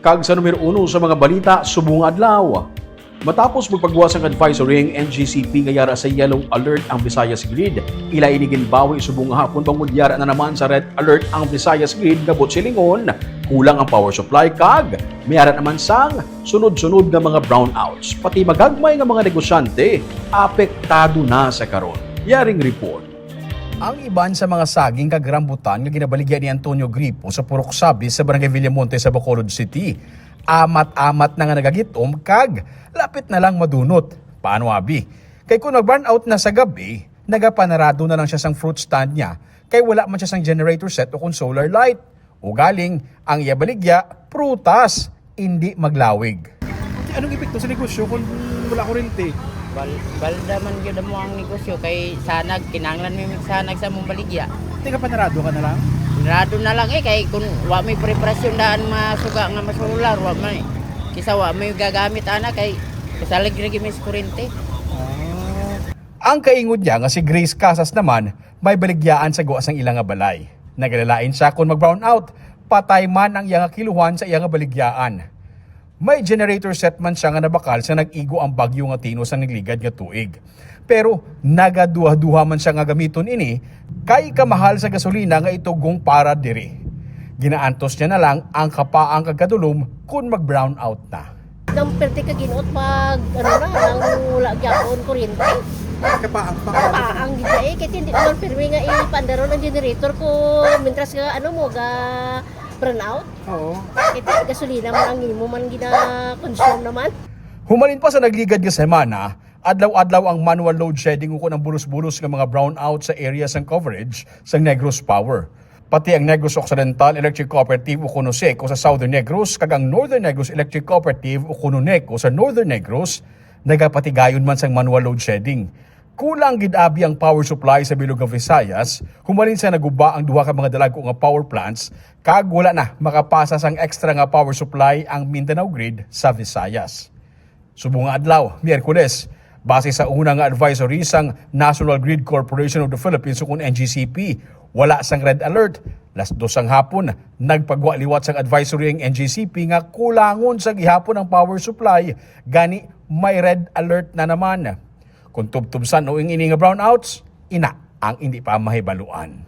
Kag sa numero 1 sa mga balita, subong adlaw. Matapos magpagbuwas ang advisory ng NGCP ngayara sa yellow alert ang Visayas Grid, ila inigin bawi subong hapon pangudyara na naman sa red alert ang Visayas Grid gabot silingon, kulang ang power supply kag mayara naman sang sunod-sunod nga mga brownouts, pati magagmay nga mga negosyante apektado na sa karon. Yaring report. Ang iban sa mga saging kag rambutan nga ginabaligyan ni Antonio Gripo sa Purok Sabis sa Barangay Villamonte sa Bacolod City, amat-amat na nga nagagitom kag lapit na lang madunot. Paano abi? Kay kung nag-burnout na sa gabi, nagapanarado na lang siya sang fruit stand niya kay wala man siya sang generator set o kung solar light. O galing, ang iyabaligya, prutas, hindi maglawig. Anong epekto sa negosyo kung wala kuryente? Balda man gyud mo ang negosyo kay sanag kinahanglan mi sanag sa mong baligya. Teka, panarado ka na lang? Rado na lang kay kun wa may preparasyon daan masuga nga masular wa may kisa wa may gagamit ana kay kasalig ra gyud sa kuryente. Ang kaingod niya nga si Grace Casas naman, may baligyaan sa guwas ng ilang nga balay. Nagalalain siya kung mag-brown out, patay man ang iyang kiluhan sa iyang baligyaan. May generator set man siya nga nabakal sa nag-igo ang bagyo nga tino sa nagligad nga tuig. Pero nagaduha-duha man siya nga gamiton ini, kay kamahal sa gasolina nga itugong para diri. Ginaantos niya na lang ang kapaang kagkadulom kung mag-brown out na. Nang perte ka ginuot pag nang wala gyapon kuryente. Kapaang Paang gid eh kay hindi naman pirmi nga ipandaron ang generator ko mientras nga ga burn out. Oo. Kay gasolina man ang imo man gina-consume naman. Humalin pa sa nagligad nga semana, adlaw-adlaw ang manual load shedding uko ng bulos-bulos nga mga brownout sa areas ng coverage sa Negros Power. Pati ang Negros Occidental Electric Cooperative o Conoseco sa Southern Negros kag ang Northern Negros Electric Cooperative o Cononeco sa Northern Negros nagapatigayon man sang manual load shedding. Kulang gid abi ang power supply sa bilog nga Visayas, humalin sa naguba ang duha ka mga dalago nga power plants kag wala na makapasa sang extra nga power supply ang Mindanao Grid sa Visayas. Subong nga adlaw, Miyerkules, base sa una nga advisory sang National Grid Corporation of the Philippines o kung NGCP, wala sang red alert. Las 2 sang hapon, nagpagwaliwat sang advisory ang NGCP nga kulangon sa gihapon ang power supply, gani may red alert na naman. Kung tubtubsan o ini nga brownouts, ina ang hindi pa mahibaluan.